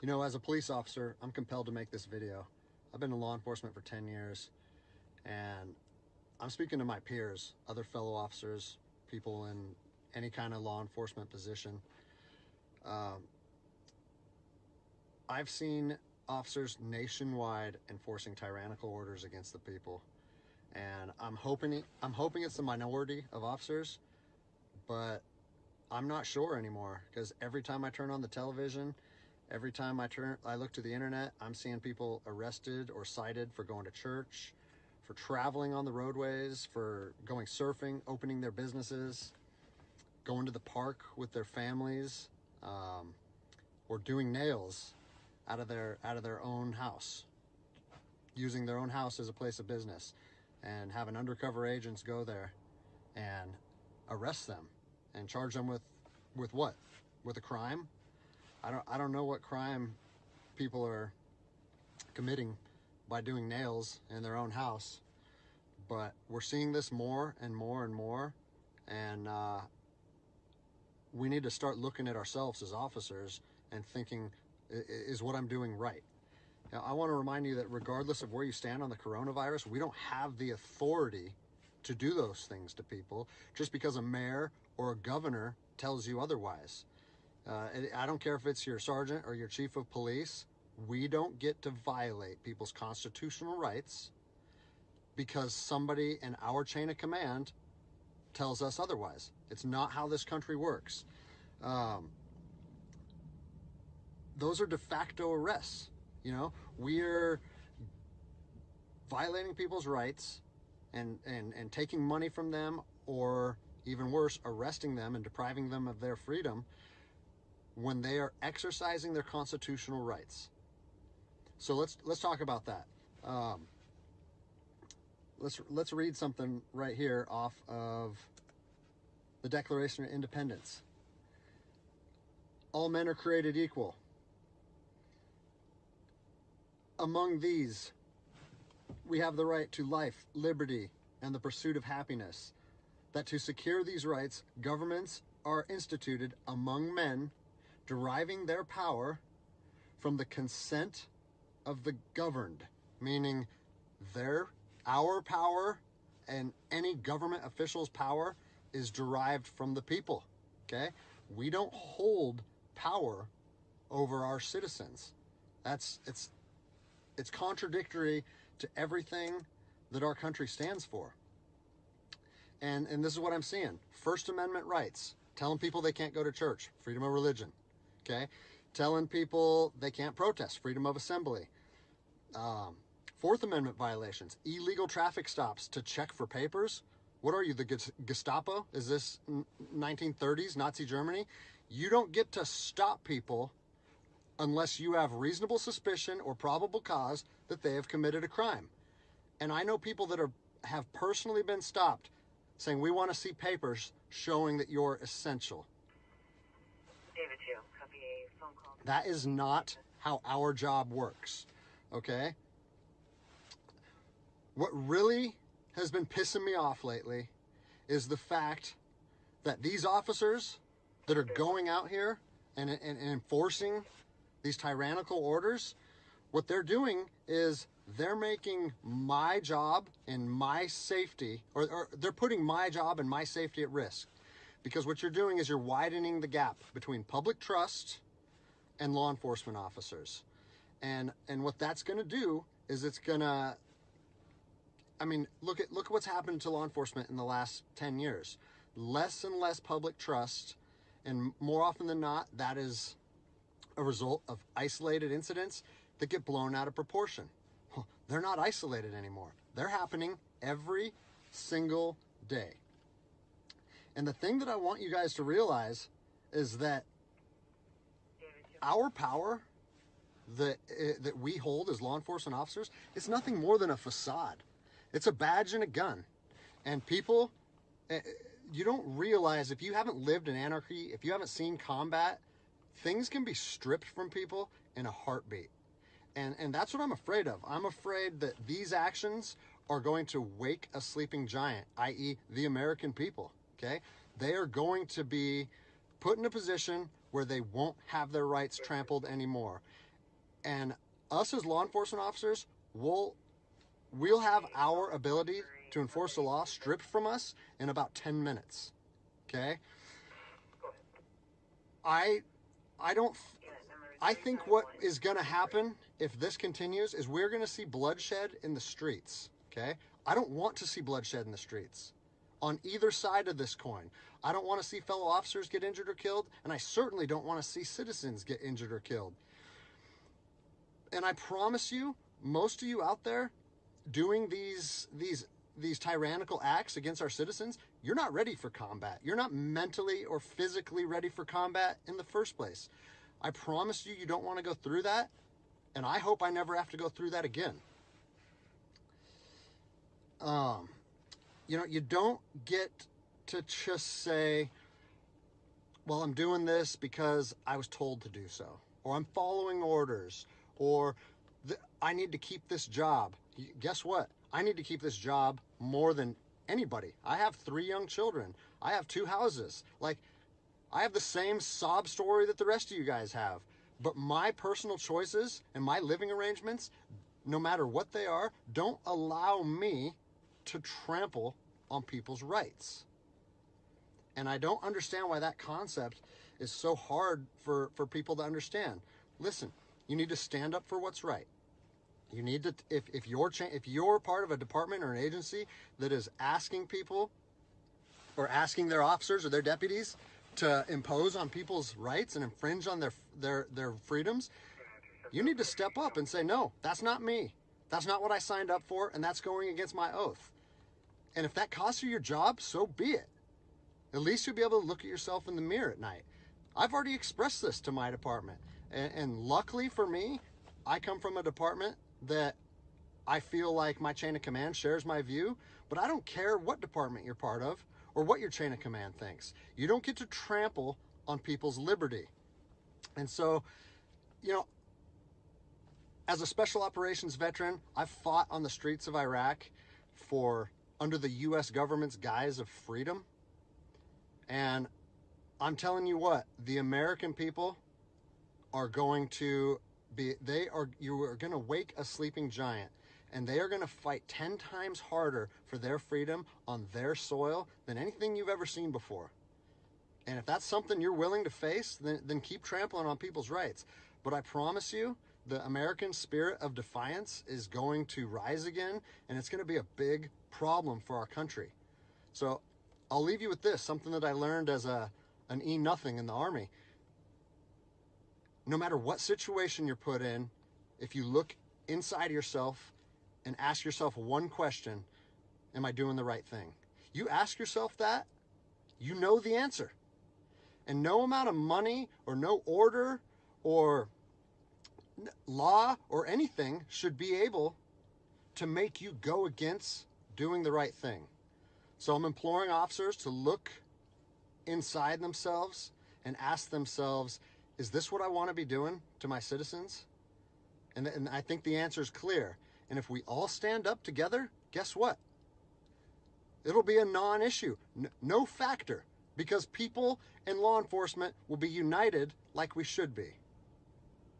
You know, as a police officer, I'm compelled to make this video. I've been in law enforcement for 10 years, and I'm speaking to my peers, other fellow officers, people in any kind of law enforcement position. I've seen officers nationwide enforcing tyrannical orders against the people, and I'm hoping it's the minority of officers, but I'm not sure anymore, because every time I turn on the television, every time I look to the internet, I'm seeing people arrested or cited for going to church, for traveling on the roadways, for going surfing, opening their businesses, going to the park with their families, or doing nails out of their own house, using their own house as a place of business, and having undercover agents go there and arrest them and charge them with what? With a crime? I don't know what crime people are committing by doing nails in their own house, but we're seeing this more and more and more, and we need to start looking at ourselves as officers and thinking, is what I'm doing right? Now, I want to remind you that regardless of where you stand on the coronavirus, we don't have the authority to do those things to people just because a mayor or a governor tells you otherwise. I don't care if it's your sergeant or your chief of police. We don't get to violate people's constitutional rights because somebody in our chain of command tells us otherwise. It's not how this country works. Those are de facto arrests. You know, we're violating people's rights and taking money from them, or even worse, arresting them and depriving them of their freedom when they are exercising their constitutional rights. So let's talk about that. Let's read something right here off of the Declaration of Independence. All men are created equal. Among these, we have the right to life, liberty, and the pursuit of happiness. That to secure these rights, governments are instituted among men, deriving their power from the consent of the governed, meaning our power and any government official's power is derived from the people. Okay? We don't hold power over our citizens. It's contradictory to everything that our country stands for. And this is what I'm seeing. First Amendment rights, telling people they can't go to church, freedom of religion. Okay? Telling people they can't protest, freedom of assembly. Fourth Amendment violations, illegal traffic stops to check for papers. What are you, the Gestapo? Is this 1930s Nazi Germany? You don't get to stop people unless you have reasonable suspicion or probable cause that they have committed a crime. And I know people that have personally been stopped saying, we want to see papers showing that you're essential. David 2, copy a phone call. That is not how our job works, okay? What really has been pissing me off lately is the fact that these officers that are going out here and enforcing these tyrannical orders, what they're doing is they're making my job and my safety, or they're putting my job and my safety at risk. Because what you're doing is you're widening the gap between public trust and law enforcement officers. And what that's going to do is it's going to, I mean, look at what's happened to law enforcement in the last 10 years. Less and less public trust, and more often than not, that is a result of isolated incidents that get blown out of proportion. Well, they're not isolated anymore. They're happening every single day. And the thing that I want you guys to realize is that our power that we hold as law enforcement officers is nothing more than a facade. It's a badge and a gun. And people, you don't realize, if you haven't lived in anarchy, if you haven't seen combat, things can be stripped from people in a heartbeat. And that's what I'm afraid of. I'm afraid that these actions are going to wake a sleeping giant, i.e. the American people, okay? They are going to be put in a position where they won't have their rights trampled anymore. And us as law enforcement officers, we'll have our ability to enforce the law stripped from us in about 10 minutes. Okay? I think what is going to happen if this continues is we're going to see bloodshed in the streets. Okay? I don't want to see bloodshed in the streets on either side of this coin. I don't want to see fellow officers get injured or killed, and I certainly don't want to see citizens get injured or killed. And I promise you, most of you out there doing these tyrannical acts against our citizens, you're not ready for combat. You're not mentally or physically ready for combat in the first place. I promise you, you don't want to go through that, and I hope I never have to go through that again. You don't get to just say, well, I'm doing this because I was told to do so, or I'm following orders, or I need to keep this job. Guess what? I need to keep this job more than anybody. I have 3 young children. I have 2 houses. Like, I have the same sob story that the rest of you guys have. But my personal choices and my living arrangements, no matter what they are, don't allow me to trample on people's rights. And I don't understand why that concept is so hard for people to understand. Listen, you need to stand up for what's right. You need to, if you're part of a department or an agency that is asking people or asking their officers or their deputies to impose on people's rights and infringe on their freedoms, you need to step up and say, no, that's not me. That's not what I signed up for, and that's going against my oath. And if that costs you your job, so be it. At least you'll be able to look at yourself in the mirror at night. I've already expressed this to my department. And luckily for me, I come from a department that I feel like my chain of command shares my view, but I don't care what department you're part of or what your chain of command thinks. You don't get to trample on people's liberty. And so, as a special operations veteran, I've fought on the streets of Iraq under the U.S. government's guise of freedom. And I'm telling you what, the American people are going to you are going to wake a sleeping giant, and they are going to fight 10 times harder for their freedom on their soil than anything you've ever seen before. And if that's something you're willing to face, then keep trampling on people's rights. But I promise you, the American spirit of defiance is going to rise again, and it's going to be a big problem for our country. So I'll leave you with this, something that I learned as an E-nothing in the Army. No matter what situation you're put in, if you look inside yourself and ask yourself one question, am I doing the right thing? You ask yourself that, you know the answer. And no amount of money or no order or law or anything should be able to make you go against doing the right thing. So I'm imploring officers to look inside themselves and ask themselves, is this what I want to be doing to my citizens? And I think the answer is clear. And if we all stand up together, guess what? It'll be a non-issue, no factor, because people and law enforcement will be united like we should be.